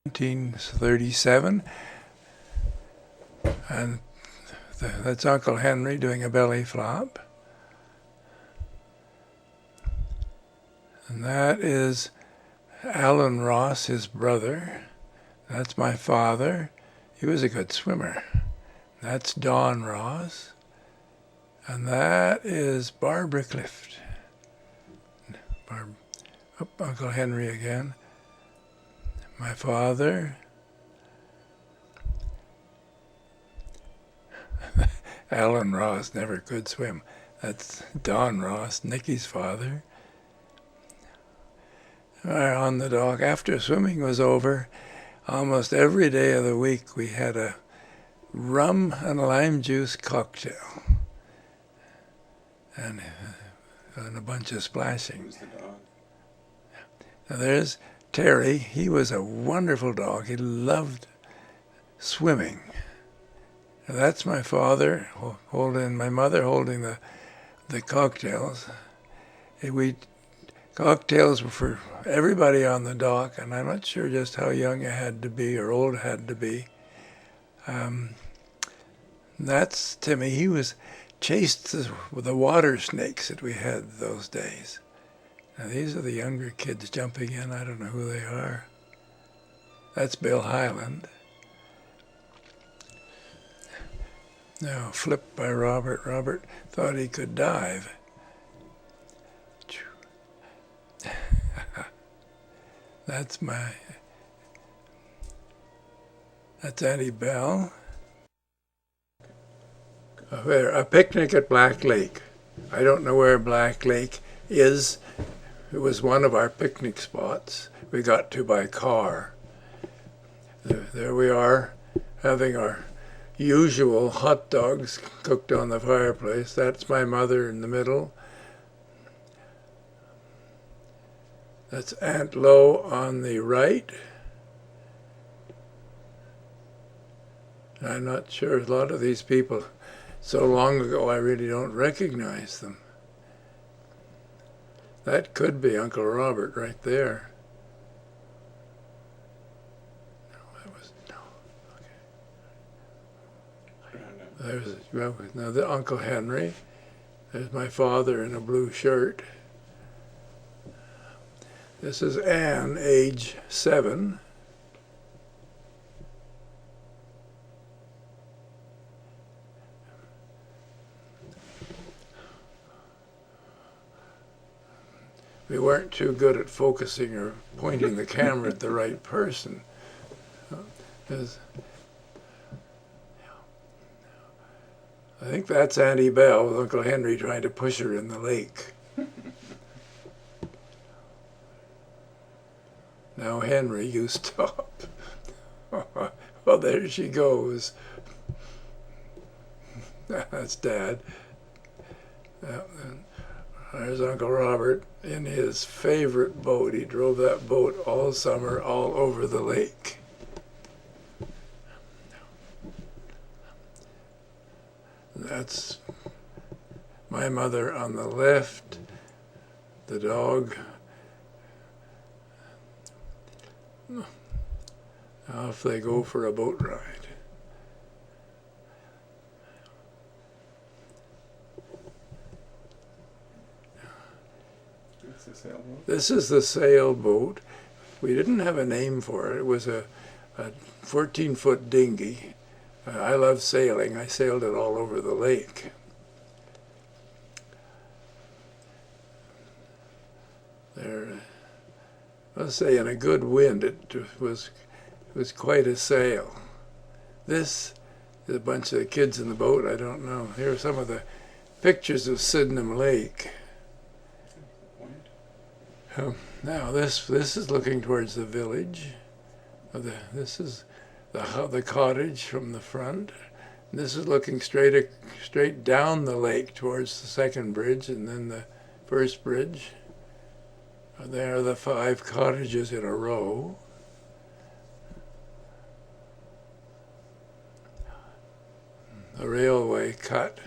1937, and that's Uncle Henry doing a belly flop. And that is Alan Ross, his brother. That's my father. He was a good swimmer. That's Don Ross. And that is Barbara Clift. Uncle Henry again. My father. Alan Ross never could swim. That's Don Ross, Nicky's father. On the dock, after swimming was over, almost every day of the week we had a rum and lime juice cocktail and a bunch of splashing. Who's the dog? Now there's Terry. He was a wonderful dog. He loved swimming. Now that's my father holding, my mother holding the cocktails. Cocktails were for everybody on the dock, and I'm not sure just how young you had to be or old had to be. That's Timmy. He was chased with the water snakes that we had those days. Now these are the younger kids jumping in. I don't know who they are. That's Bill Highland. Now flipped by Robert. Robert thought he could dive. That's Auntie Belle. A picnic at Black Lake. I don't know where Black Lake is. It was one of our picnic spots we got to by car. There we are, having our usual hot dogs cooked on the fireplace. That's my mother in the middle. That's Aunt Lo on the right. I'm not sure, a lot of these people, so long ago I really don't recognize them. That could be Uncle Robert right there. No, that was, no, okay. There's now the Uncle Henry. There's my father in a blue shirt. This is Anne, age 7. We weren't too good at focusing or pointing the camera at the right person. I think that's Auntie Belle with Uncle Henry trying to push her in the lake. Now, Henry, you stop. Well, there she goes. That's Dad. There's Uncle Robert in his favorite boat. He drove that boat all summer, all over the lake. That's my mother on the left, the dog. Off they go for a boat ride. This is the sailboat. We didn't have a name for it. It was a 14-foot dinghy. I love sailing. I sailed it all over the lake. There, let's say in a good wind, it was quite a sail. This is a bunch of kids in the boat. I don't know. Here are some of the pictures of Sydenham Lake. Now this is looking towards the village. This is the cottage from the front. This is looking straight down the lake towards the second bridge and then the first bridge. There are the 5 cottages in a row. The railway cut.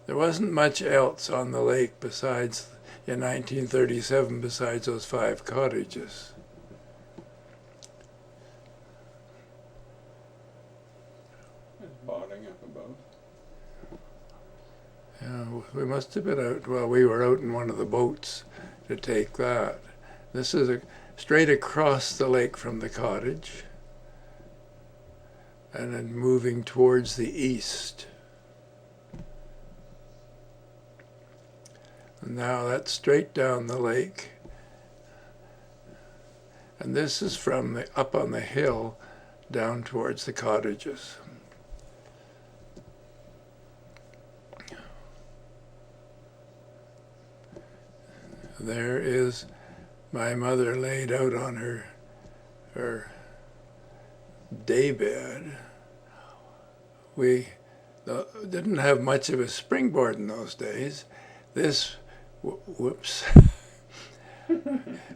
There wasn't much else on the lake besides, in 1937, besides those 5 cottages. bottling up above. Yeah, we must have been out, well, we were out in one of the boats to take that. This is straight across the lake from the cottage, and then moving towards the east. And now that's straight down the lake. And this is from up on the hill down towards the cottages. There is my mother laid out on her daybed. We didn't have much of a springboard in those days. This, whoops,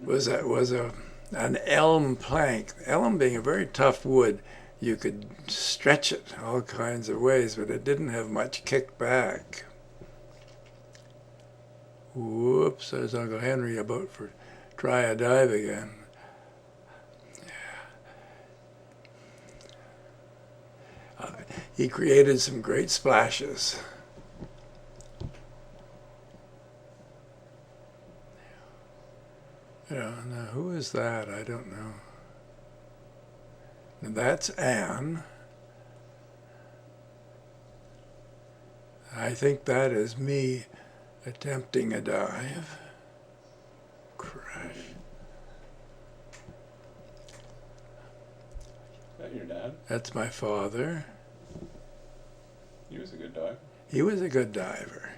was an elm plank. Elm being a very tough wood, you could stretch it all kinds of ways, but it didn't have much kickback. Whoops, there's Uncle Henry about for try a dive again. He created some great splashes. Yeah, now who is that? I don't know. Now that's Anne. I think that is me attempting a dive. Crash. Is that your dad? That's my father. He was a good diver. He was a good diver.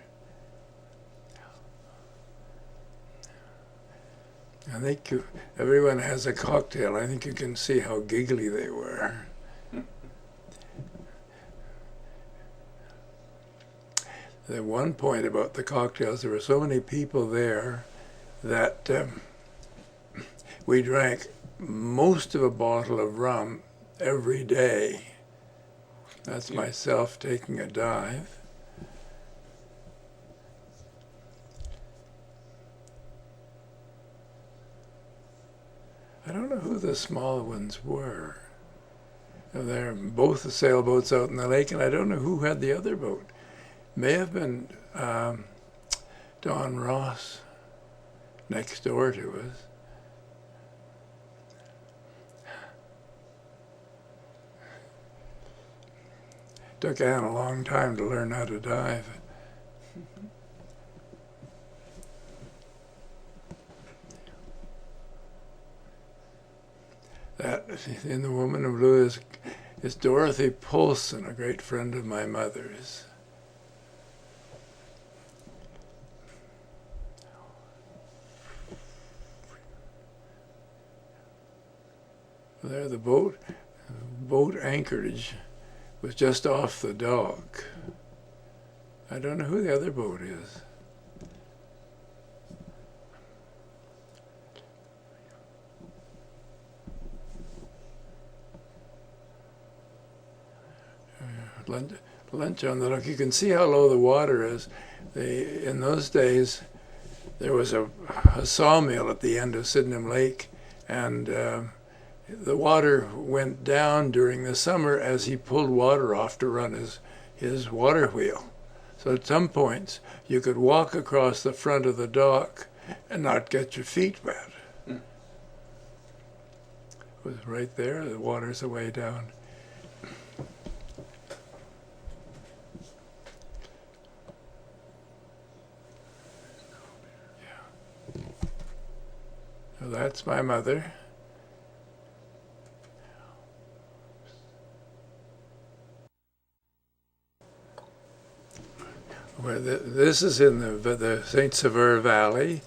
I think everyone has a cocktail. I think you can see how giggly they were. The one point about the cocktails, there were so many people there that we drank most of a bottle of rum every day. That's myself taking a dive. I don't know who the small ones were. They're both the sailboats out in the lake, and I don't know who had the other boat. May have been Don Ross next door to us. Took Anne a long time to learn how to dive. That in The Woman in Blue is Dorothy Poulsen, a great friend of my mother's. There, the boat anchorage was just off the dock. I don't know who the other boat is. Lunch on the dock. You can see how low the water is. In those days, there was a sawmill at the end of Sydenham Lake, and the water went down during the summer as he pulled water off to run his water wheel. So at some points, you could walk across the front of the dock and not get your feet wet. It was right there. The water's a way down. So that's my mother. This is in the St. Sever Valley,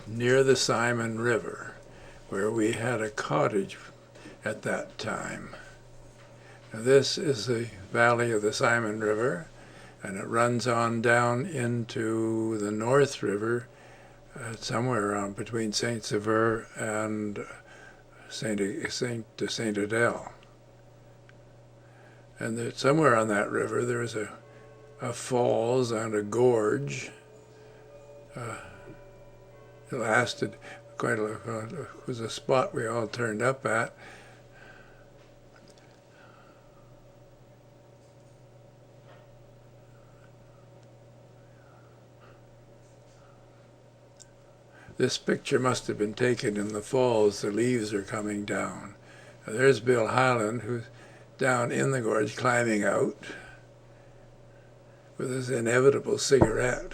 near the Simon River, where we had a cottage at that time. Now, this is the valley of the Simon River, and it runs on down into the North River, somewhere around between St. Sever and St. Adele. And somewhere on that river there is a falls and a gorge. It lasted quite it was a spot we all turned up at. This picture must have been taken in the fall as the leaves are coming down. Now, there's Bill Highland, who's down in the gorge climbing out with his inevitable cigarette.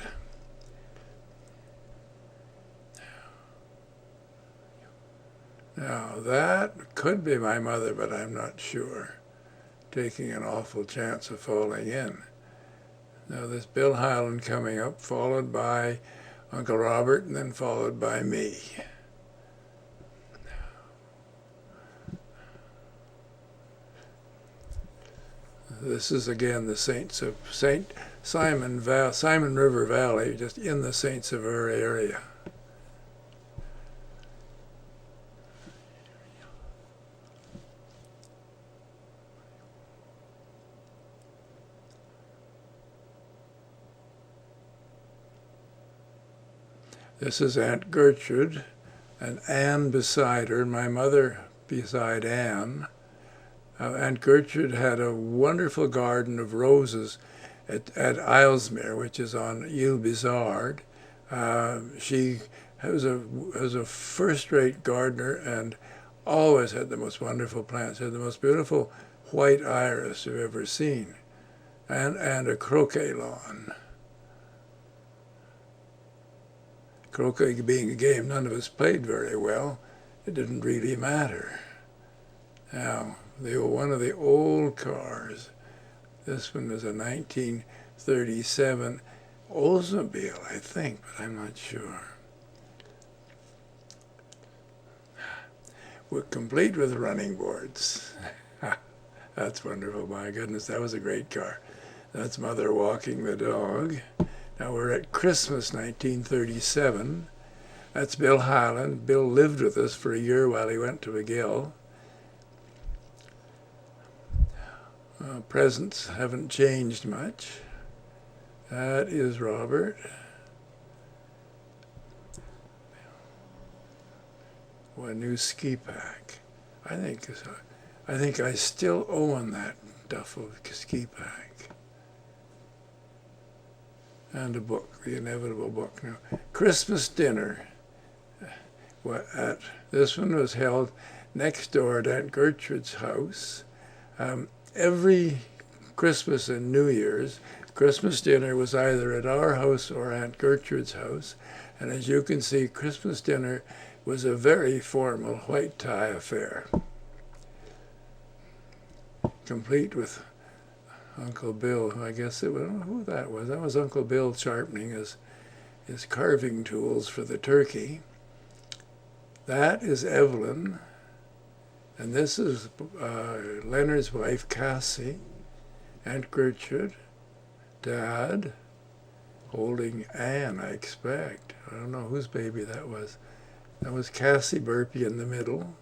Now that could be my mother, but I'm not sure. Taking an awful chance of falling in. Now this Bill Highland coming up, followed by Uncle Robert, and then followed by me. This is again the Saints of St. Simon River Valley, just in the Saint Sauveur area. This is Aunt Gertrude, and Anne beside her, and my mother beside Anne. Aunt Gertrude had a wonderful garden of roses at Islesmere, which is on Ile Bizard. She was a first-rate gardener and always had the most wonderful plants. She had the most beautiful white iris you've ever seen, and a croquet lawn. Croquet being a game none of us played very well, it didn't really matter. Now, one of the old cars, this one is a 1937 Oldsmobile, I think, but I'm not sure. We're complete with running boards. That's wonderful, my goodness, that was a great car. That's Mother walking the dog. Now we're at Christmas 1937. That's Bill Highland. Bill lived with us for a year while he went to McGill. Presents haven't changed much. That is Robert. Oh, a new ski pack. I think I still own that duffel ski pack. And a book, the inevitable book. Now, Christmas dinner. This one was held next door at Aunt Gertrude's house. Every Christmas and New Year's, Christmas dinner was either at our house or Aunt Gertrude's house. And as you can see, Christmas dinner was a very formal white tie affair, complete with Uncle Bill. I guess it was, I don't know who that was. That was Uncle Bill sharpening his carving tools for the turkey. That is Evelyn. And this is Leonard's wife, Cassie, Aunt Gertrude, Dad, holding Anne, I expect. I don't know whose baby that was. That was Cassie Burpee in the middle.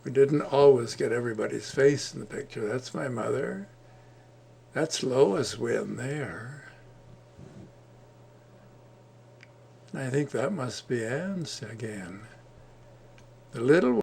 We didn't always get everybody's face in the picture. That's my mother. That's Lois Wynne there. And I think that must be Anne's again. The little